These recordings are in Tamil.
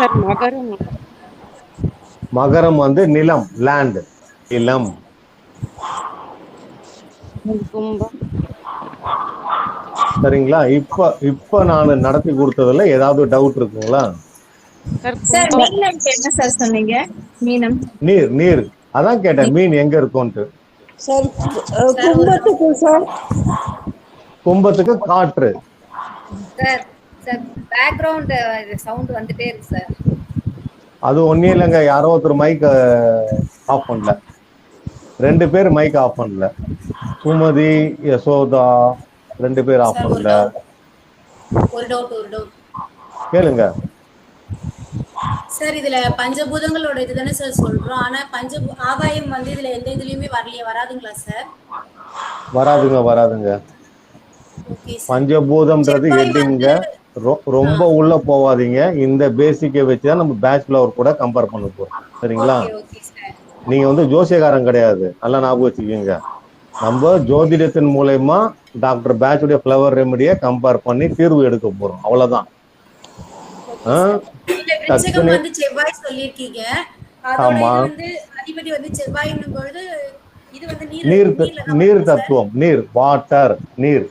சார் மகரம். மகரம் வந்து நிலம், லேண்ட், நிலம். கும்பம். சரிங்களா? இப்ப நான் நடத்தி கொடுத்ததுல ஏதாவது டவுட் இருக்குங்களா? சார் மீனம் என்ன சார் சொன்னீங்க? மீனம் நீர், நீர். அதான் கேட்டேன், மீன் எங்க இருக்கும்ட்டு. சார் கும்பத்துக்கு சார், கும்பத்துக்கு காற்று. சார் சார் பேக்ரவுண்ட் சவுண்ட் வந்துட்டே இருக்கு சார். அது ஒன்னும் இல்லைங்க, யாரோ ஒருத்தர் மைக் ஆஃப் பண்ணல, 2 பேர் மைக் ஆஃப் பண்ணல. சுமதி, யசோதா 2 பேர் ஆஃப் பண்ணல. ஒரு டவுட் கேளுங்க சார். இதுல பஞ்சபூதங்களோட இதுதானே சார் சொல்றோம். ஆனா ஆகாயம் வந்து இதுல எந்த இதுலயுமே வராதுங்களா சார்? வராதுங்க. பஞ்சபூதம்ன்றது ஹெட்டிங்க, ரொம்ப உள்ள போவாதீங்க. இந்த பேசிக்கை வச்சுதான் நம்ம பேச்சுலர் கூட கம்பேர் பண்ண போறோம். சரிங்களா? நீங்க வந்து ஜோசியக்காரன் கிடையாது, நல்லா ஞாபகம் வச்சுக்கோங்க. நம்ம ஜோதிடத்தின் மூலயமா டாக்டர் பேட்சுடைய ஃப்ளவர் ரெமடியை கம்பேர் பண்ணி தீர்வு எடுக்க போறோம், அவ்வளவுதான். செவ்வாய் சொல்லிருக்கீங்க. ஆமா, அதிபதி வந்து செவ்வாய்னும் பொழுது இது வந்து நீர் தத்துவம், நீர், வாட்டர், நீர்.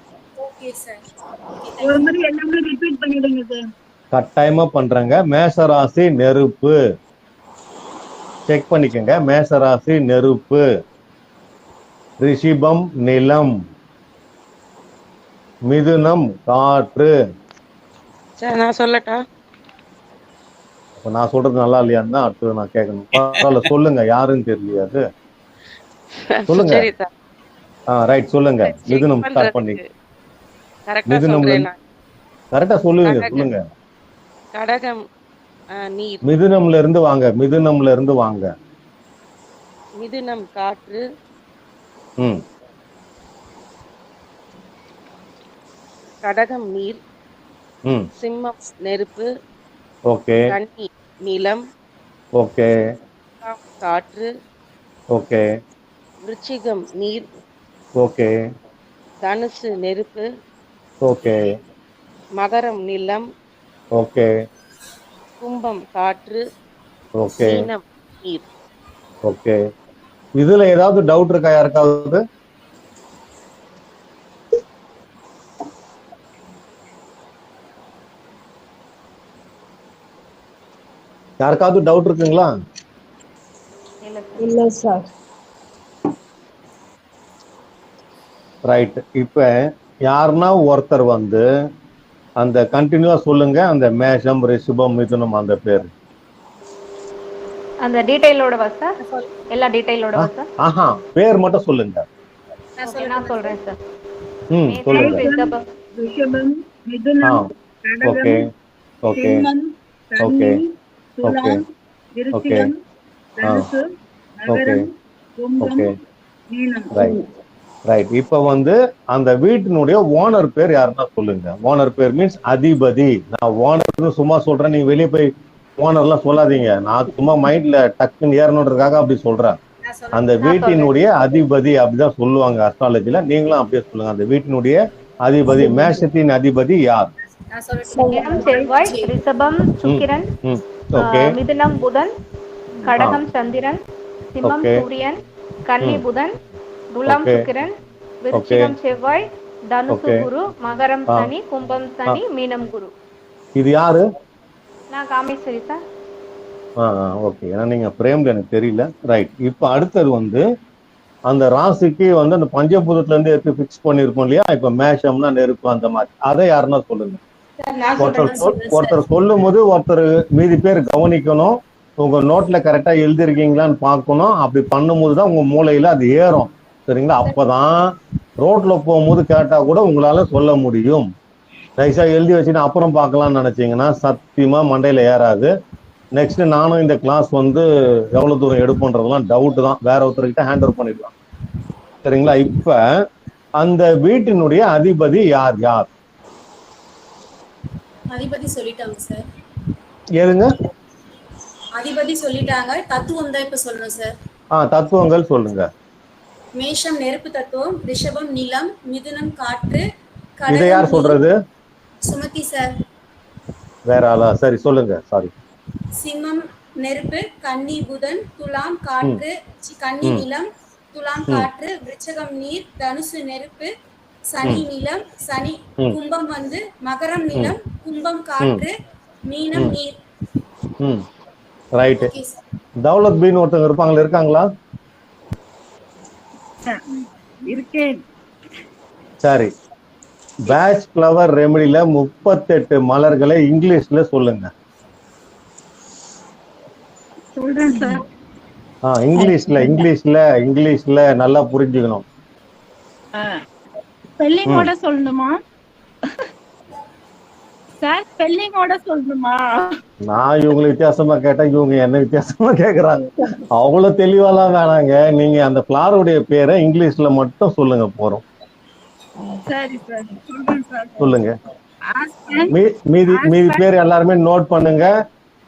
கட்டாயமா பண்றாங்க. மேஷராசி நெருப்பு, செக் பண்ணிக்கங்க. மேஷராசி நெருப்பு, ரிஷிபம் நிலம், மிதுனம் காற்று. நான் சொல்லட்டா? நான் சொல்றது நல்லா இல்லையான்னு தான் அடுத்தது நான் கேட்கணும். பரவாயில்ல, சொல்லுங்க. யாருன்னு தெரியலையா அது? சொல்லுங்க. ரைட், சொல்லுங்க. மிதுனம் ஸ்டார்ட் பண்ணி. மிதுனம் கரெக்டா சொல்லுங்க. கடகம் நீர். மிதுனம்ல இருந்து வாங்க. மிதுனம் காற்று. கடகம் நீர். சிம்மம் நெருப்பு. ஓகே. கன்னி நிலம். ஓகே. காற்று. ஓகே. விருச்சிகம் நீர். ஓகே. தனுசு நெருப்பு. ஓகே. மகரம் நிலம். ஓகே. கும்பம் காற்று. ஓகே. மீனம் நீர். ஓகே. இதுல ஏதாவது டவுட் இருக்கா யாருக்காவது? யாருக்காவது டவுட் இருக்குங்களா? இல்ல சார். ரைட். இப்ப யாருன்னா ஒருத்தர் வந்து அந்த கண்டினியூவா சொல்லுங்க, அந்த மேஷம், ரிஷபம், மிதுனம் அந்த பேர். அந்த டீடைலோட வா சார்? எல்லா டீடைலோட வா சார்? ஆஹா, பேர் மட்டும் சொல்லுங்க. நான் சொல்றேன் சார். சொல்லுங்க. ரிஷபம், மிதுனம், okay. Okay. Okay. Okay. Okay. தனுசு, மகரம், கும்பம், மீனம். ரைட். இப்ப வந்து அந்த வீட்டினுடைய ஓனர் பேர் யாருன்னா சொல்லுங்க. ஓனர் பேர் மீன்ஸ் அதிபதி. நான் ஓனர் சும்மா சொல்றேன், நீங்க வெளியே போய் ஓனர்லாம் சொல்லாதீங்க. நான் சும்மா மைண்ட்ல டக்குன்னு ஏறணுன்றதுக்காக அப்படி சொல்றேன். அந்த வீட்டினுடைய அதிபதி அப்படிதான் சொல்லுவாங்க அஸ்ட்ராலஜில. நீங்களும் அப்படியே சொல்லுங்க. அந்த வீட்டினுடைய அதிபதி, மேஷத்தின் அதிபதி யார்? செவ்வாய், ரிஷபம் சுக்கிரன், மிதுனம் புதன், கடகம் சந்திரன், சிம்மம் சூரியன், கன்னி புதன், துலாம் சுக்கிரன், விருச்சிகம் செவ்வாய், தனுசு குரு, மகரம் சனி, கும்பம் சனி, மீனம் குரு. இது யாரு? நான் காமேஸ்வரி சார். ஓகே. ஏன்னா நீங்க பிரேம்ல எனக்கு தெரியல. ரைட். இப்ப அடுத்தது வந்து அந்த ராசிக்கு வந்து அந்த பஞ்சபூதத்துல இருந்து எடுத்து பிக்ஸ் பண்ணிருக்கோம் இல்லையா? இப்ப மேஷம்னா நெருப்பு, அந்த மாதிரி. அதை யாருன்னா சொல்லுங்க. ஒருத்தர் சொல்லும் போது ஒருத்தர் மீதி பேர் கவனிக்கணும். உங்க நோட்ல கரெக்டா எழுதிருக்கீங்களான்னு பார்க்கணும். அப்படி பண்ணும்போதுதான் உங்க மூளையில அது ஏறும். சரிங்களா? அப்பதான் ரோட்ல போகும்போது கேட்டா கூட உங்களால சொல்ல முடியும். நைஸா எழுதி வச்சுட்டு அப்புறம் பார்க்கலாம்னு நினைச்சீங்கன்னா சத்தியமா மண்டையில ஏறாது. நெக்ஸ்ட் நானும் இந்த கிளாஸ் வந்து எவ்வளவு தூரம் எடுப்போன்றதெல்லாம் டவுட் தான். வேற ஒருத்தர்கிட்ட ஹேண்ட் ஓவர் பண்ணிடலாம். சரிங்களா? இப்ப அந்த வீட்டினுடைய அதிபதி யார்? யார் அதிபதி? சொல்லிட்டாங்க சார். ஏதுங்க? அதிபதி சொல்லிட்டாங்க. தத்துவம் தான் இப்ப சொல்லணும் சார். தத்துவங்கள் சொல்லுங்க. மேஷம் நெருப்பு தத்துவம், ரிஷபம் நிலம், மிதுனம் காற்று. இதை யார் சொல்றது? சுமதி சார். வேற ஆளா? சரி சொல்லுங்க. சாரி. சிம்மம் நெருப்பு, கன்னி புதன், துலாம் காற்று, கன்னி நிலம், துலாம் காற்று, விருச்சகம் நீர், தனுசு நெருப்பு, சனி நிலம், சனி கும்பம் வந்து மகரம் நிலம், கும்பம் காற்று, மீனம் நீர். Right. Okay sir. Daulat been ஒருத்தவங்க இருப்பாங்களா, இருக்காங்களா? இருக்கேன். சரி, பேட்ச் ஃப்ளவர் ரெமடியில 38 மலர்களை இங்கிலீஷ்ல சொல்லுங்க. சொல்றேன் சார். இங்கிலீஷ்ல நல்லா புரிஞ்சுக்கணும். ஸ்பெல்லிங்கோட சொல்லணுமா சார்? ஸ்பெல்லிங்கோட சொல்லணுமா? நான் இவங்களை வித்தியாசமா கேட்டேன், இவங்க என்ன வித்தியாசமா கேக்குறாங்க. அவ்வளவு தெளிவாலாம் வேணாங்க. நீங்க அந்த ஃபிளாருடைய பேரை இங்கிலீஷ்ல மட்டும் சொல்லுங்க போறோம். சரி சார், சொல்றேன் சார். சொல்லுங்க. ஆஸ்பன், மீதி பேர் எல்லாருமே நோட் பண்ணுங்க.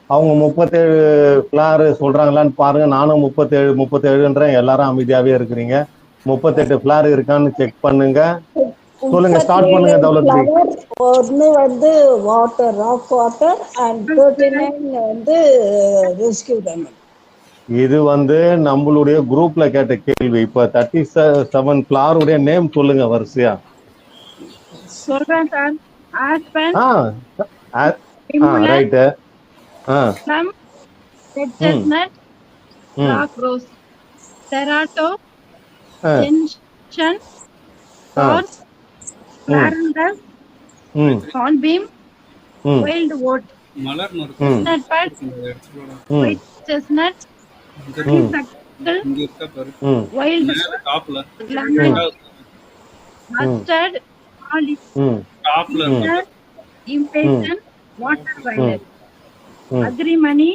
அவங்க 37 ஃபிளார் சொல்றாங்களான்னு பாருங்க. நானும் 37ன்றேன். எல்லாரும் அமைதியாவே இருக்கிறீங்க. 38 ஃபிளார் இருக்கான்னு செக் பண்ணுங்க. சொல்லுங்க, ஸ்டார்ட் பண்ணுங்க தௌலத் பீன். ஒன்னு வந்து வாட்டர், ராக் வாட்டர் அண்ட் 39 வந்து ரெஸ்கியூ டைமண்ட். இது வந்து நம்மளுடைய குரூப்ல கேட்ட கேள்வி. இப்ப 37 ஃபிளாருடைய நேம் சொல்லுங்க வரிசையா. சொல்றேன் sir. Aspen, right. Plum, red chestnut, rock rose, cerato, gentian, horse, lavender, hornbeam, wild oat, chestnut bud, white chestnut, wild lemon, mustard, olive, impatient, water violet, agrimony,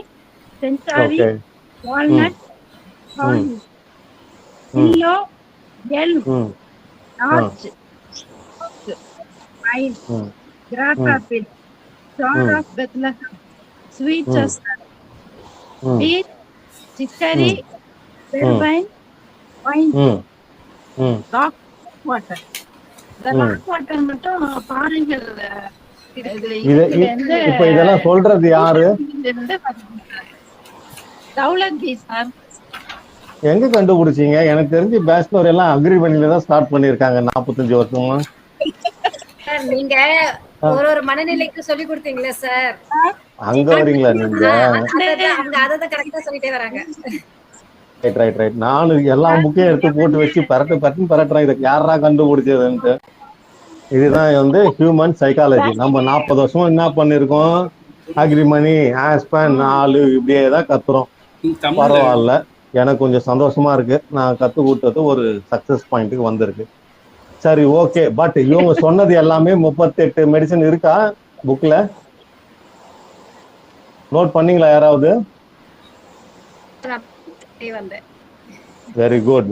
centaury, walnut, thorn, willow, elm, larch, pine, grass apple, star of Bethlehem, sweet chestnut, beech, chicory, verbine, pine, rock water. இந்த ராக் வாட்டர் மட்டும் பாருங்கள். இப்ப இதெல்லாம் சொல்றது யாரு? Daulat been sir. எங்க கண்டுபிடிச்சீங்க? எனக்கு தெரிஞ்சு பேச்சுலர் எல்லாம் அக்ரிமெண்ட்ல தான் ஸ்டார்ட் பண்ணிருக்காங்க 45 வருஷமா. நீங்க ஒரு மனநிலைக்கு சொல்லி கொடுத்தீங்களா சார்? அங்க வரீங்களா நீங்க? அதான் கரெக்டா சொல்லிட்டே வராங்க. ரைட். நானும் எல்லா புக்கையும் எடுத்து போட்டு வச்சு பரட்டுறேன். இதுக்கு யாரா கண்டுபிடிச்சதுன்ட்டு. இதுதான் வந்து ஹியூமன் சைக்காலஜி. நம்ம 40 வருஷமா என்ன பண்ணிருக்கோம்? அக்ரிமணி, ஆஸ்பன், 4 இப்படியே தான் கத்துறோம். பரவாயில்ல, எனக்கு கொஞ்சம் சந்தோஷமா இருக்கு. நான் கத்து கொடுத்தது ஒரு சக்சஸ் பாயிண்ட்டுக்கு வந்திருக்கு. சரி, ஓகே. பட் இவங்க சொன்னது எல்லாமே 38 மெடிசன் இருக்கா புக்ல? நோட் பண்ணீங்களா யாராவது? Very good.